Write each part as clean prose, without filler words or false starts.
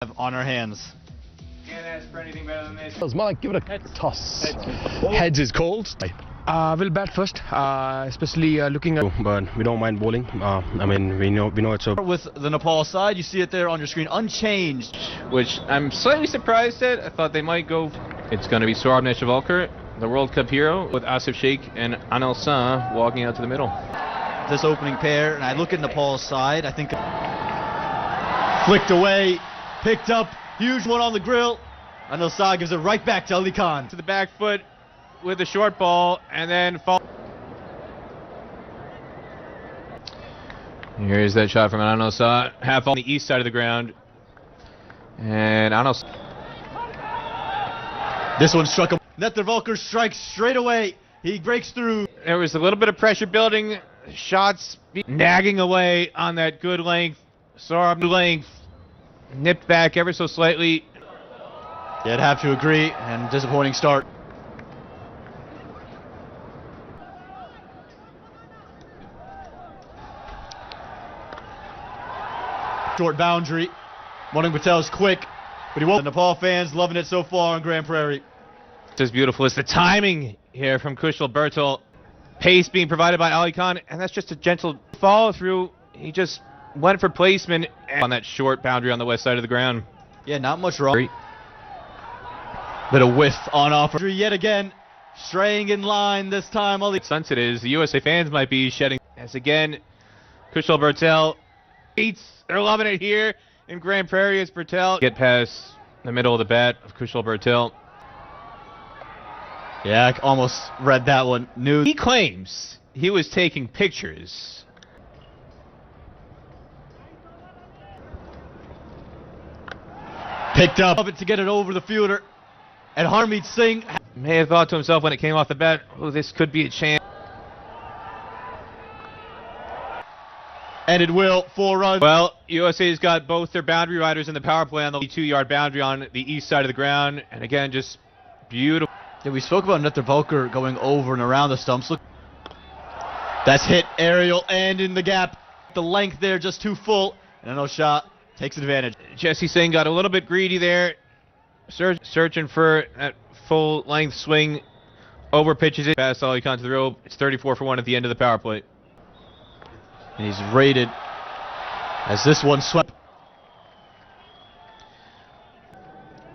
on our hands. Can't ask for anything better than this. Malik, give it a toss. Heads is cold. We'll bat first, especially looking at. But we don't mind bowling. I mean, we know it's a. With the Nepal side, you see it there on your screen, unchanged. Which I'm slightly surprised at. I thought they might go. It's going to be Saurabh Netravalkar, the World Cup hero, with Asif Sheikh and Anil Shah walking out to the middle. This opening pair, and I look at Nepal's side, I think flicked away, picked up, huge one on the grill. Anil Shah gives it right back to Ali Khan. To the back foot with the short ball, and then fall. Here's that shot from Anil Shah, half on the east side of the ground. And Anil Shah. This one struck him. Netravalkar strikes straight away. He breaks through. There was a little bit of pressure building. Shots nagging away on that good length. Saurabh length nipped back ever so slightly. Yeah, I'd have to agree, and disappointing start. Short boundary. Morning Patel's quick, but he won't. The Nepal fans loving it so far on Grand Prairie. As beautiful as the timing here from Kushal Bertel. Pace being provided by Ali Khan, and that's just a gentle follow through. He just went for placement on that short boundary on the west side of the ground. Yeah, not much wrong. Bit of whiff on offer. Yet again, straying in line this time. Sunset is the USA fans might be shedding. As again, Kushal Bertel beats. They're loving it here in Grand Prairie as Bertel get past the middle of the bat of Kushal Bertel. Yeah, I almost read that one. He claims he was taking pictures. Picked up to get it over the fielder. And Harmeet Singh may have thought to himself when it came off the bat, oh, this could be a chance. And it will, 4 runs. Well, USA's got both their boundary riders in the power play on the 2-yard boundary on the east side of the ground. And again, just beautiful. Yeah, we spoke about Netravalkar going over and around the stumps. Look, that's hit aerial and in the gap. The length there just too full, and Anil Shah takes advantage. Jesse Singh got a little bit greedy there, searching for that full length swing. Over pitches it past Ali Khan to the rope. It's 34 for 1 at the end of the power play. And he's rated as this one swept.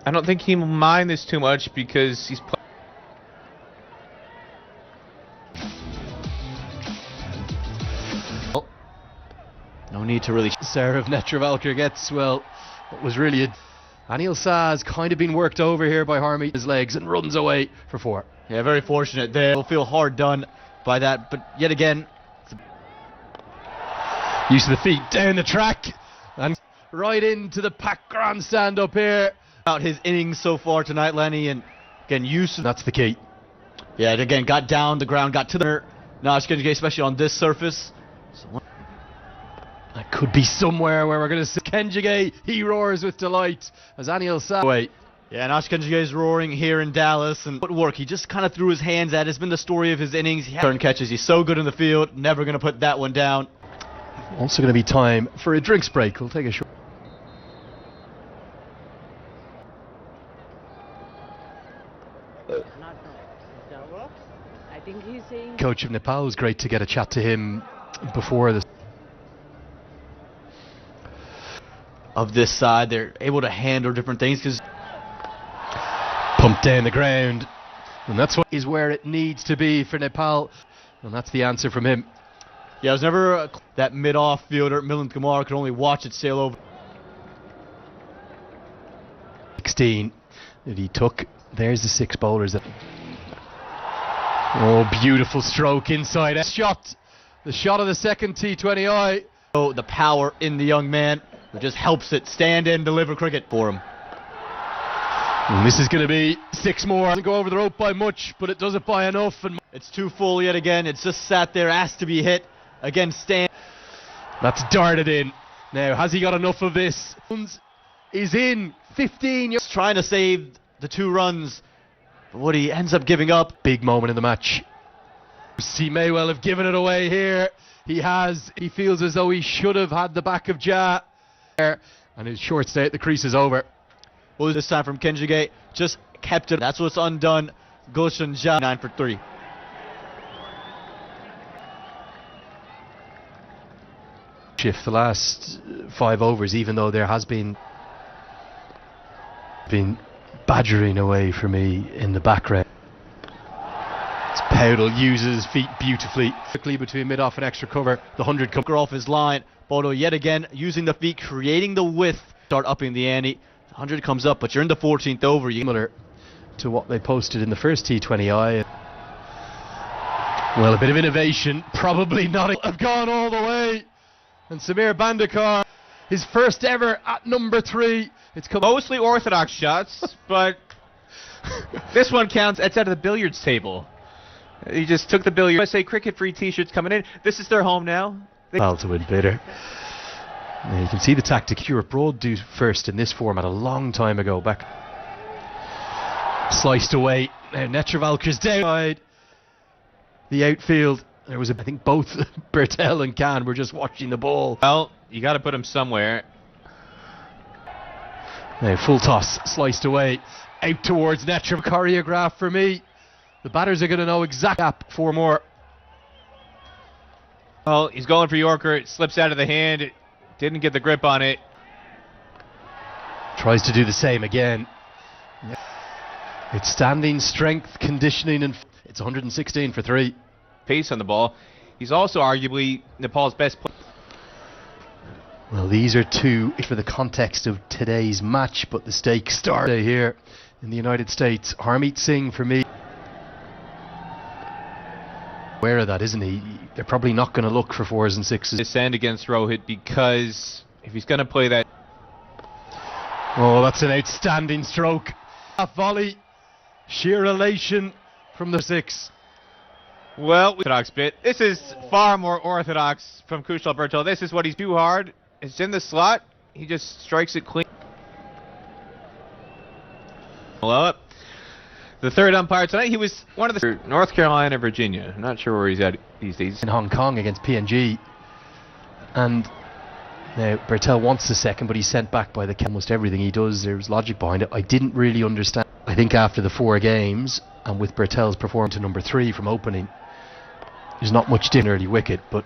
I don't think he'll mind this too much because he's. No need to really. Sarah of Netravalkar gets, well, what was really a. Anil Shah has kind of been worked over here by Harmeet, his legs, and runs away for 4. Yeah, very fortunate there. Will feel hard done by that, but yet again. Use of the feet down the track and right into the packed grandstand up here. About his innings so far tonight, Lenny, and again, use. That's the key. Yeah, and again, got down the ground, got to the. Nashkenjige, especially on this surface. So, that could be somewhere where we're going to see Kenjige. He roars with delight as Anil Shah. Wait. Yeah, Nashkenjige is roaring here in Dallas, and footwork, he just kind of threw his hands at it. It's been the story of his innings. He turn catches. He's so good in the field. Never going to put that one down. Also going to be time for a drinks break. We'll take a short. I think he's saying. Coach of Nepal, it was great to get a chat to him before this. Of this side, they're able to handle different things because pumped down the ground, and that's what is where it needs to be for Nepal, and that's the answer from him. Yeah, it was never that mid-off fielder. Milind Kumar could only watch it sail over. 16 that he took. There's the 6 bowlers that. Oh, beautiful stroke inside. Shot. The shot of the second T20I. Oh, the power in the young man. It just helps it stand and deliver cricket for him. And this is going to be 6 more. Doesn't go over the rope by much, but it does it by enough. And it's too full yet again. It's just sat there, asked to be hit. Again, stand. That's darted in. Now, has he got enough of this? Is in 15. He's trying to save the 2 runs. But what he ends up giving up. Big moment in the match. He may well have given it away here. He has. He feels as though he should have had the back of Ja. And his short stay at the crease is over. Well, this time from Kenjige, just kept it. That's what's undone. Gulshan Jha 9 for 3. Shift the last 5 overs, even though there has been badgering away for me in the background. Powdle uses his feet beautifully. Quickly between mid-off and extra cover. The 100 comes Off his line. Bodo yet again using the feet, creating the width. Start upping the ante. 100 comes up, but you're in the 14th over. similar to what they posted in the first T20I. Well, a bit of innovation, probably not. Have gone all the way. And Samir Bandekar, his first ever at number 3. It's come Mostly orthodox shots, but this one counts. It's out of the billiards table. He just took the billiards. USA Cricket free T-shirts coming in. This is their home now. well to win bitter. Now you can see the tactic. Stuart Broad do first in this format a long time ago. Back sliced away. Now Netravalker's down. The outfield. There was I think both Bertel and Khan were just watching the ball. Well, you got to put him somewhere. Now full toss, sliced away, out towards Netrav. Choreograph for me. The batters are going to know exactly. 4 more. Well, he's going for Yorker. It slips out of the hand. It didn't get the grip on it. Tries to do the same again. It's standing, strength, conditioning, and it's 116 for 3. Pace on the ball. He's also arguably Nepal's best player. Well, these are 2 for the context of today's match, but the stakes start here in the United States. Harmeet Singh for me. Aware of that, isn't he? They're probably not going to look for 4s and 6s. Descend against Rohit, because if he's going to play that. Oh, that's an outstanding stroke. A volley, sheer elation from the 6. Well, orthodox bit. This is far more orthodox from Kushal Bertel. This is what he's too hard. It's in the slot. He just strikes it clean. Up. The third umpire tonight, he was one of the North Carolina, Virginia. I'm not sure where he's at these days. In Hong Kong against PNG. And now Bertel wants the second, but he's sent back by the almost everything he does. There's logic behind it. I didn't really understand. I think after the 4 games, and with Bertel's performance to number 3 from opening, there's not much different early wicket, but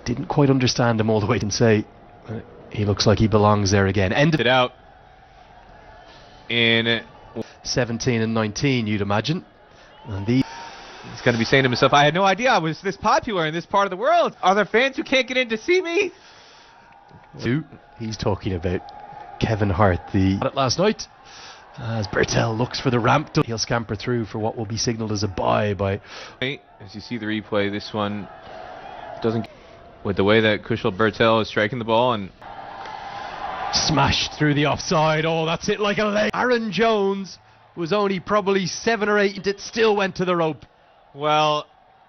didn't quite understand him all the way. And say he looks like he belongs there again. Ended it out in 17 and 19, you'd imagine. And he's going to be saying to himself, I had no idea I was this popular in this part of the world. Are there fans who can't get in to see me? He's talking about Kevin Hart, the last night. As Bertel looks for the ramp, he'll scamper through for what will be signalled as a bye by. As you see the replay, this one doesn't. With the way that Kushal Bertel is striking the ball and smashed through the offside. Oh, that's it like a leg. Aaron Jones was only probably 7 or 8. It still went to the rope. Well,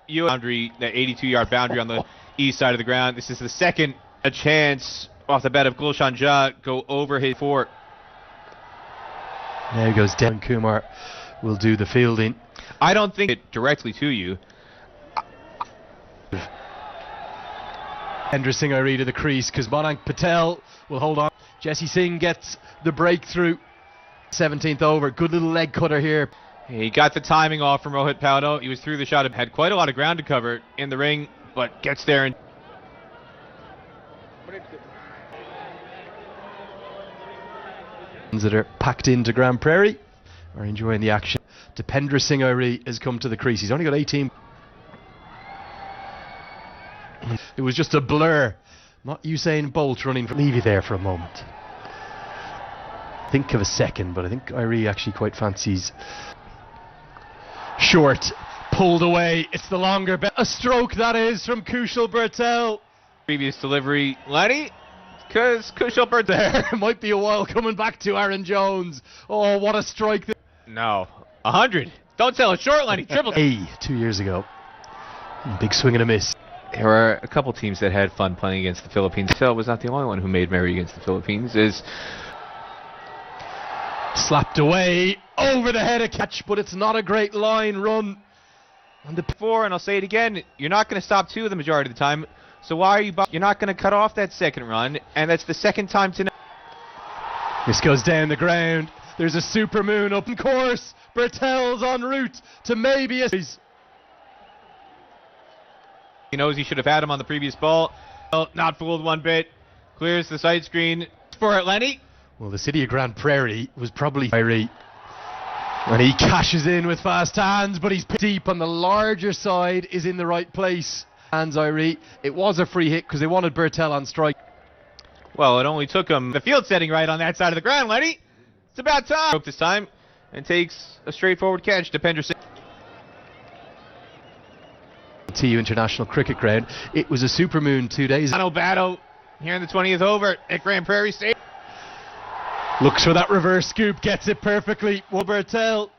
boundary, that 82-yard boundary on the east side of the ground. This is the second a chance off the bat of Gulshan Jha go over his 4. There goes Dan Kumar. Will do the fielding. I don't think it directly to you. Hendra Singh Iree to the crease because Monank Patel will hold on. Jesse Singh gets the breakthrough. 17th over. Good little leg cutter here. He got the timing off from Rohit Paudo. He was through the shot. Had quite a lot of ground to cover in the ring, but gets there and that are packed into Grand Prairie are enjoying the action. Dipendra Singh Iree has come to the crease. He's only got 18. It was just a blur. Not Usain Bolt running. Leave you there for a moment. Think of a second, but I think Iree actually quite fancies. Short, pulled away. It's the longer bet. A stroke that is from Kushal Bertel. Previous delivery, Lenny. Because Kushal Bertel might be a while coming back to Aaron Jones. Oh, what a strike! No, 100. Don't sell it short, Lenny. Triple. 2 years ago. Big swing and a miss. There were a couple teams that had fun playing against the Philippines. Phil was not the only one who made merry against the Philippines. Is slapped away over the head, a catch, but it's not a great line run. And before, and I'll say it again, you're not going to stop 2 the majority of the time. So why are you? You're not going to cut off that second run, and that's the second time tonight. This goes down the ground. There's a supermoon up in course. Bertel's en route to maybe a... He knows he should have had him on the previous ball. Well, not fooled one bit. Clears the side screen for Lenny. Well, the city of Grand Prairie was probably... And he cashes in with fast hands, but he's deep on the larger side, is in the right place. Hands Irie. It was a free hit because they wanted Bertel on strike. Well, it only took him the field setting right on that side of the ground, Lenny. It's about time. Broke this time and takes a straightforward catch to Penderson. TU International Cricket Ground. It was a supermoon 2 days ago. Battle here in the 20th over at Grand Prairie State. Looks for that reverse scoop, gets it perfectly. Bertel,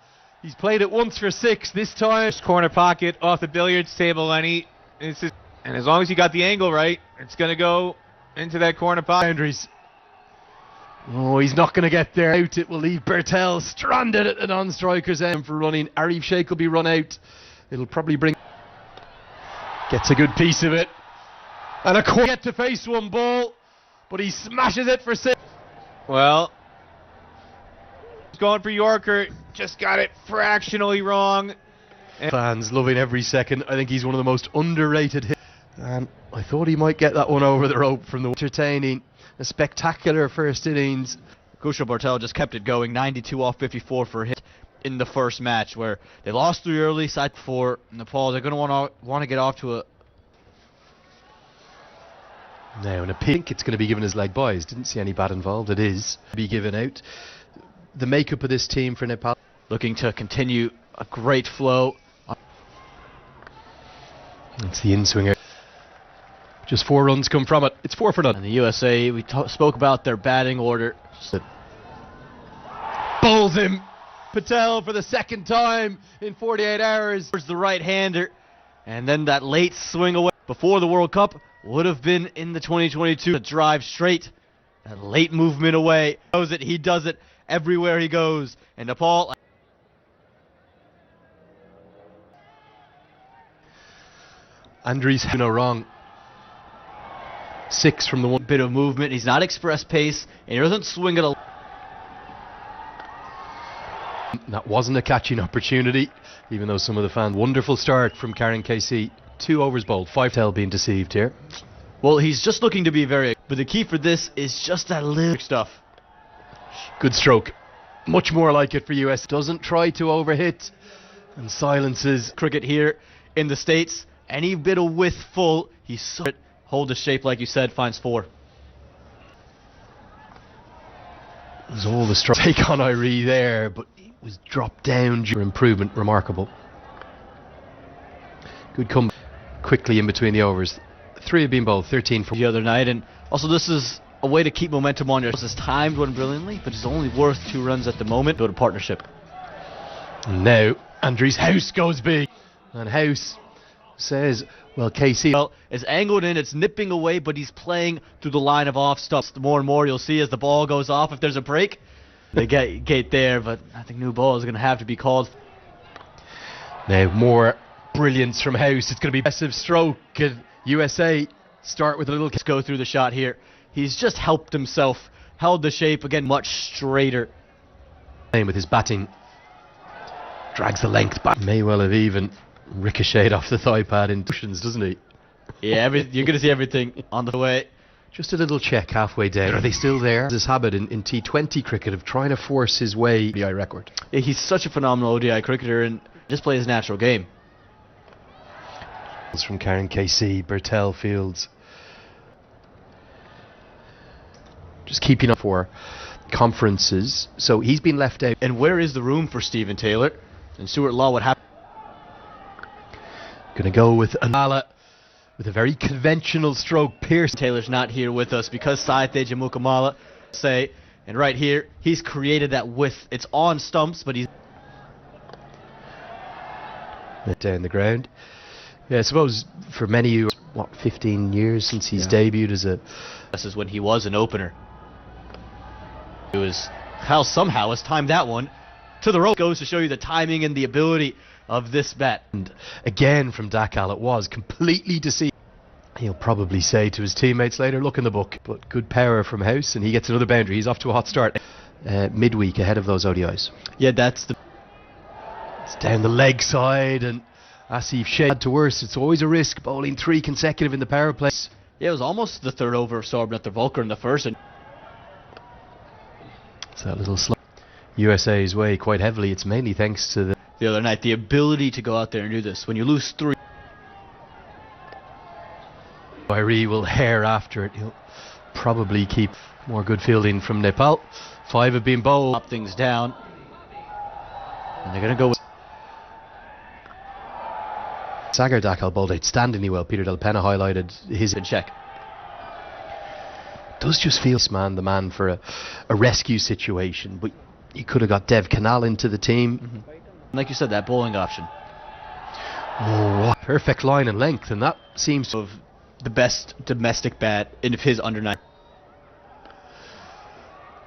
he's played it once for 6 this time. Corner pocket off the billiards table, Lenny. And as long as you got the angle right, it's going to go into that corner pocket. Boundaries. Oh, he's not going to get there. Out. It will leave Bertel stranded at the non-striker's end for running. Arif Sheikh will be run out. It'll probably bring... Gets a good piece of it. And a corner get to face one ball, but he smashes it for 6. Well, he's going for Yorker. Just got it fractionally wrong. Fans loving every second. I think he's one of the most underrated hits. And I thought he might get that one over the rope from the entertaining. A spectacular first innings. Kushal Bertel just kept it going. 92 off 54 for a hit in the first match, where they lost 3 early. Side 4 Nepal. They're going to want to get off to a... Now, in a pink, it's going to be given as leg buys. Didn't see any bat involved. It is be given out. The makeup of this team for Nepal, looking to continue a great flow. It's the in-swinger. Just 4 runs come from it. It's 4 for none. And the USA, we spoke about their batting order. Bowls him. Patel for the second time in 48 hours. Towards the right-hander. And then that late swing away before the World Cup would have been in the 2022. To drive straight. That late movement away. Knows it. He does it everywhere he goes. And Nepal... Andries, no wrong. 6 from the one bit of movement. He's not express pace, and he doesn't swing it a... That wasn't a catching opportunity, even though some of the fans... Wonderful start from Karen KC. 2 overs bowled. 5 tail being deceived here. Well, he's just looking to be very... But the key for this is just that little stuff. Good stroke. Much more like it for US. Doesn't try to overhit and silences. Cricket here in the States. Any bit of width full, he's so... Hold the shape like you said, finds 4. There's all the strong take on Irie there, but it was dropped down. Improvement, remarkable. Good come quickly in between the overs. 3 have been bowled, 13 for the other night, and also this is a way to keep momentum on your... This is timed one brilliantly, but it's only worth 2 runs at the moment. Build a partnership. And now Andries House goes big, and House says, well, KC... Well, it's angled in, it's nipping away, but he's playing through the line of off stumps. The more and more you'll see as the ball goes off, if there's a break, they get there, but I think new ball is going to have to be called. Now, more brilliance from House. It's going to be massive stroke. USA start with a little... Let's go through the shot here. He's just helped himself, held the shape, again, much straighter. With his batting. Drags the length back. May well have even... ricocheted off the thigh pad in cushions, doesn't he? Yeah, you're going to see everything on the way. Just a little check halfway down. Are they still there? This habit in T20 cricket of trying to force his way ODI record. Yeah, he's such a phenomenal ODI cricketer and just plays his natural game. From Karen KC, Bertel Fields. Just keeping up for conferences. So he's been left out. And where is the room for Stephen Taylor? And Stuart Law would have... Going to go with Anala with a very conventional stroke. Pierce. Taylor's not here with us because Saite Jamukamala say, and right here, he's created that width. It's on stumps, but he's... Down the ground. Yeah, I suppose for many of you, what, 15 years since he's debuted as a... This is when he was an opener. It was... Hal somehow has timed that one to the rope. Goes to show you the timing and the ability of this bat. And again from Dakal, it was completely deceived. He'll probably say to his teammates later, look in the book. But good power from House, and he gets another boundary. He's off to a hot start. midweek ahead of those ODIs. Yeah, that's the. It's down the leg side, and Asif Sheikh had to worse. It's always a risk bowling 3 consecutive in the power play. Yeah, it was almost the third over of Sorbnet the Volker in the first. And it's that little slip USA's way quite heavily. It's mainly thanks to the other night, the ability to go out there and do this. When you lose 3. Irie will hair after it. He'll probably keep more good fielding from Nepal. 5 have been bowled. Up things down. And they're going to go with Sagar Dakal bowled outstandingly well. Peter Del Pena highlighted his check. Does just feel the man for a rescue situation, but you could have got Dev Canal into the team. Like you said, that bowling option. Oh, what perfect line and length, and that seems of the best domestic bat in his under 9.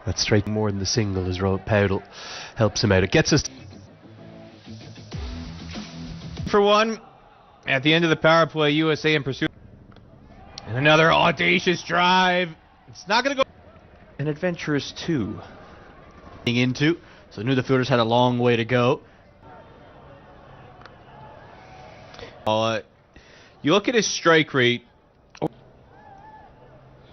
That's straight more than the single as Powdle helps him out. It gets us for 1 at the end of the power play. USA in pursuit, and another audacious drive. It's not going to go. An adventurous 2 into, so knew the fielders had a long way to go. You look at his strike rate.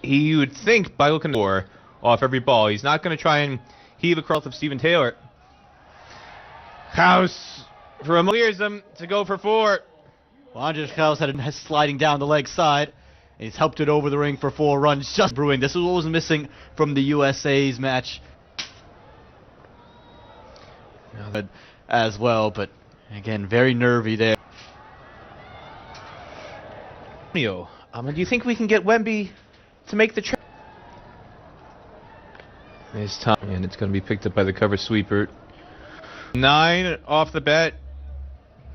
You would think by looking for off every ball, he's not going to try and heave across of Stephen Taylor. House from clears him to go for 4. Well, Andres House had it sliding down the leg side. And he's helped it over the ring for 4 runs. Just brewing. This is what was missing from the USA's match as well. But again, very nervy there. Do you think we can get Wemby to make the trip? This time, and it's going to be picked up by the cover sweeper. 9 off the bat,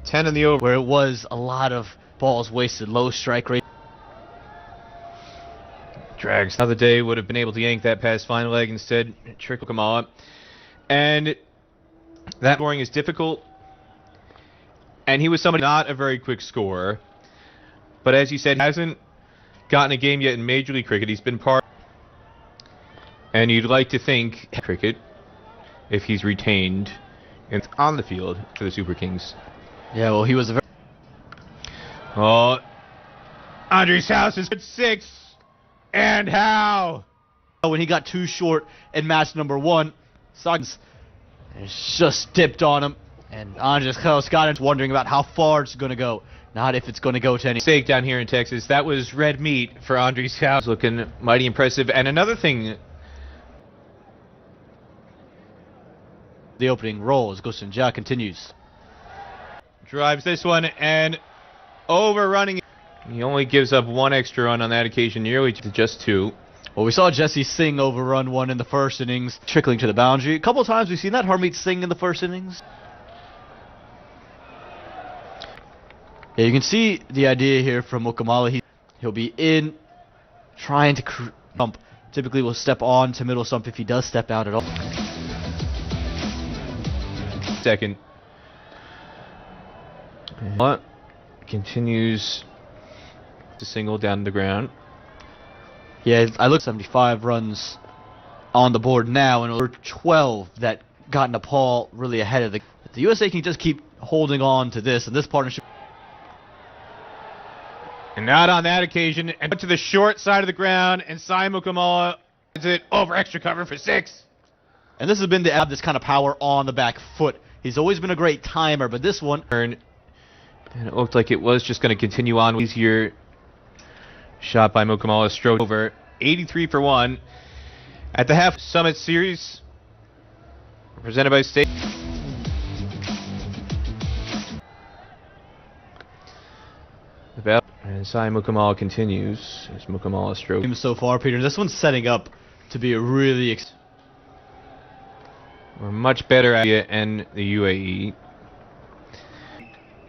10 in the over. Where it was a lot of balls wasted, low strike rate. Drags. Another day would have been able to yank that past fine leg, instead trick them all up. And that scoring is difficult. And he was somebody not a very quick scorer. But as you said, he hasn't gotten a game yet in Major League Cricket. He's been part. And you'd like to think cricket if he's retained and on the field for the Super Kings. Yeah, well, he was a very... Oh, Andres House is at 6. And how? When he got too short in match number 1, Suggs just dipped on him. And Andres House got him wondering about how far it's going to go. Not if it's going to go to any stake down here in Texas. That was red meat for Andres House. Looking mighty impressive. And another thing, the opening roll as Gustin Jha continues. Drives this one and overrunning. He only gives up 1 extra run on that occasion, nearly to just 2. Well, we saw Jesse Singh overrun 1 in the first innings, trickling to the boundary. A couple of times we've seen that. Harmeet Singh in the first innings. Yeah, you can see the idea here from Mukamala. He'll be in, trying to jump. Typically will step on to middle stump if he does step out at all. Second. What? Continues to single down the ground. Yeah, I look 75 runs on the board now, and over 12 that got Nepal really ahead of the USA can just keep holding on to this, and this partnership. And not on that occasion, and to the short side of the ground, and Simon Mukamala is it over extra cover for 6. And this has been to have this kind of power on the back foot. He's always been a great timer, but this one... And it looked like it was just going to continue on. Easier shot by Mukamala, strode over. 83 for 1. At the half Summit Series, presented by State. And Sai Mukamala continues as Mukamala stroke. So far, Peter, this one's setting up to be a really... We're much better at it and the UAE.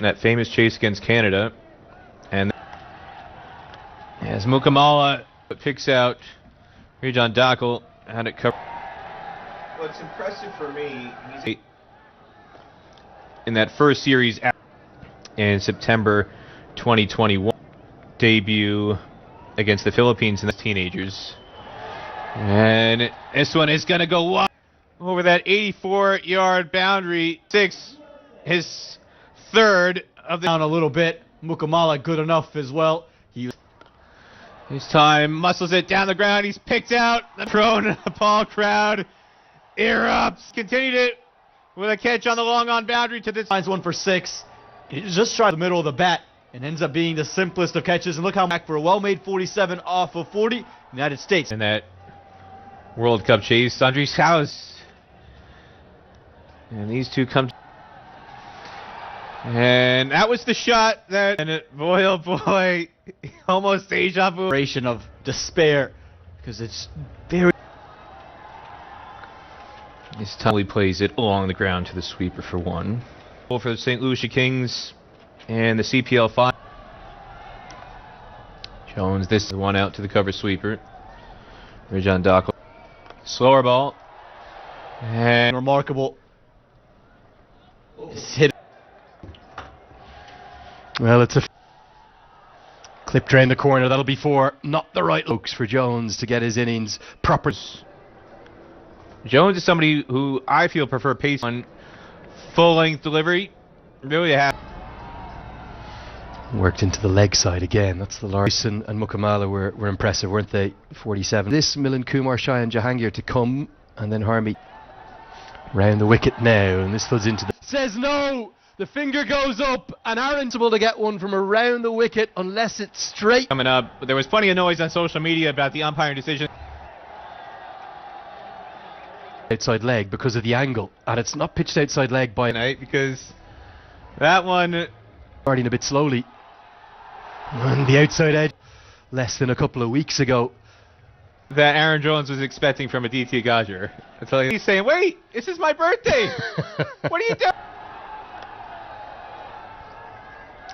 That famous chase against Canada. And as Mukamala picks out Rijan Dakal, had it covered. What's impressive for me, he's in that first series in September 2021 debut against the Philippines and the teenagers. And this one is going to go wide. over that 84-yard boundary. His third of the Down a little bit. Mukamala good enough as well. His time muscles it down the ground. He's picked out. The prone Nepal crowd erupts. Continued it with a catch on the long on boundary to this. Finds one for 6. He just tried the middle of the bat and ends up being the simplest of catches. And look how back for a well-made 47 off of 40. United States. In that World Cup chase, Andres House. And these two come. And that was the shot that. And boy, oh boy, almost deja vu. Of despair, because it's very. This time he plays it along the ground to the sweeper for 1. For the St. Lucia Kings and the CPL 5. Jones, this is one out to the cover sweeper. Rajan Daco. Slower ball. And Remarkable. It's hit. Well, it's a clipped around the corner. That'll be 4. Not the right looks for Jones to get his innings proper. Jones is somebody who I feel prefer pace on full-length delivery. Really have. Worked into the leg side again. That's the largest. And Mukamala were impressive, weren't they? 47. This Milan Kumar, Shai and Jahangir to come, and then Harmy round the wicket now, and this floods into the. Says no. The finger goes up, and Aaron's able to get one from around the wicket unless it's straight. Coming up, but there was plenty of noise on social media about the umpiring decision. Outside leg because of the angle, and it's not pitched outside leg by Tonight because that one starting a bit slowly. And the outside edge, less than a couple of weeks ago. that Aaron Jones was expecting from Aditya Gajar. I tell you, he's saying, "Wait, this is my birthday. What are you doing?"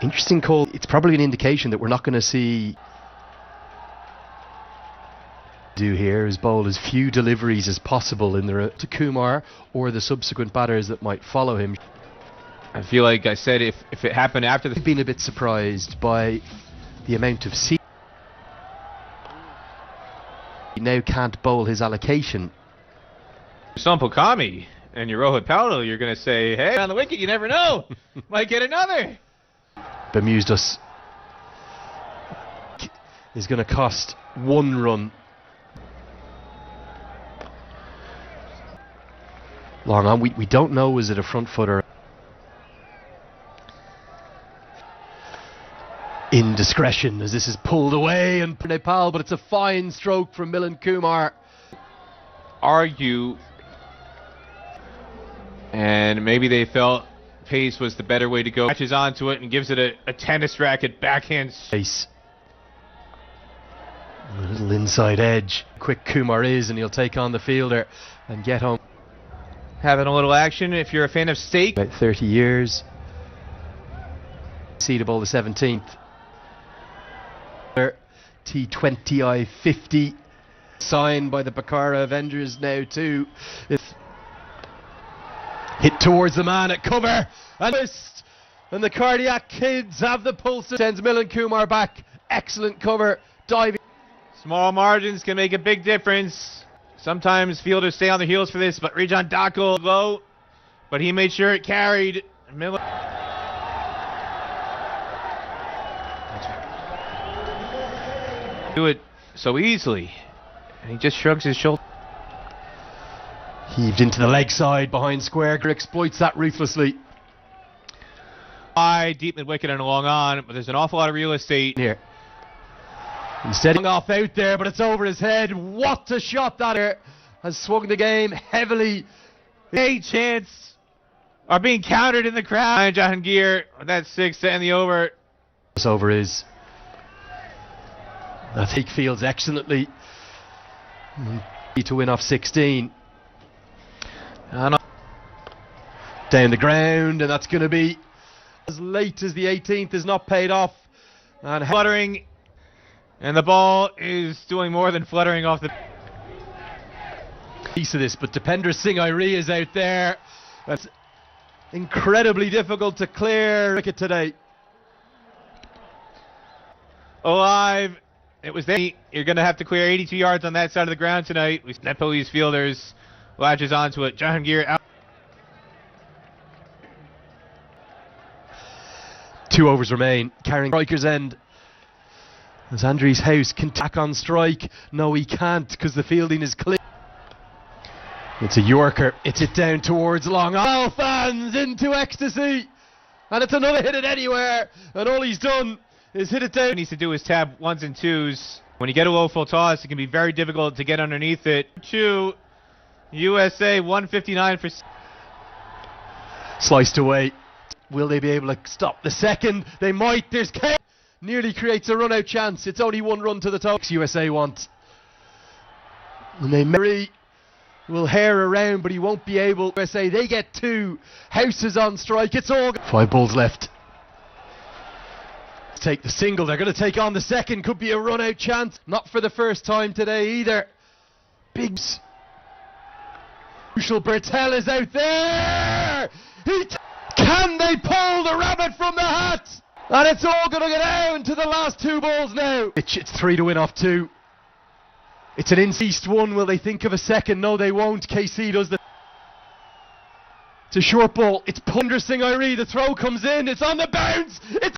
Interesting call. It's probably an indication that we're not going to see. Do here is bowl as few deliveries as possible in the to Kumar or the subsequent batters that might follow him. I feel like I said if it happened after the. I've been a bit surprised by the amount of He now can't bowl his allocation. Sampo Kami and your Rohit Patel, you're going to say, "Hey, on the wicket, you never know, might get another." Bemused us. Is going to cost 1 run. Long on, we don't know, is it a front footer? Indiscretion as this is pulled away and Nepal, but it's a fine stroke from Milan Kumar. Argue, and maybe they felt pace was the better way to go. Catches onto it and gives it a tennis racket backhand. Pace. A little inside edge. Quick Kumar is, and he'll take on the fielder and get home. Having a little action if you're a fan of steak. About 30 years. See the ball the 17th. T20 I-50 signed by the Bakara Avengers now too. Hit towards the man at cover and the Cardiac Kids have the pulse. Sends Milan Kumar back. Excellent cover. Diving. Small margins can make a big difference. Sometimes fielders stay on their heels for this, but Rajan Daco low, but he made sure it carried. Milan. Do it so easily, and he just shrugs his shoulder. Heaved into the leg side behind square. Exploits that ruthlessly. High, deep mid wicket and along on, but there's an awful lot of real estate Here. Instead of off out there, but it's over his head. What a shot that here. Has swung the game heavily. A chance are being countered in the crowd. Jahangir, that's 6 to end the over. This over is. I think fields excellently. To win off 16. Down the ground, and that's going to be as late as the 18th is not paid off. And fluttering, and the ball is doing more than fluttering off the piece of this, but Dipender Singh Airi is out there. That's incredibly difficult to clear wicket today. Alive. It was there. You're going to have to clear 82 yards on that side of the ground tonight. Nepalese fielders latches onto it. Jahangir out. 2 overs remain. Carrying striker's end. As Andries House can tack on strike. No, he can't because the fielding is clear. It's a Yorker. It's it down towards long. All fans into ecstasy. And it's another hit it anywhere. And all he's done is hit it down. What he needs to do is tab 1s and 2s. When you get a low full toss, it can be very difficult to get underneath it. 2 USA 159 for. Sliced away. Will they be able to stop the second? They might. There's K. Nearly creates a run-out chance. It's only 1 run to the top. USA want. And they Murray will hair around, but he won't be able. USA, they get 2. House is on strike. It's all. 5 balls left. Take the single. They're going to take on the second. Could be a run-out chance. Not for the first time today either. Biggs. Crucial. Bertel is out there. Can they pull the rabbit from the hat? And it's all going to go down to the last 2 balls now. It's 3 to win off 2. It's an in-east 1. Will they think of a second? No, they won't. KC does the. It's a short ball. It's Punder Singh Irie. The throw comes in. It's on the bounce. It's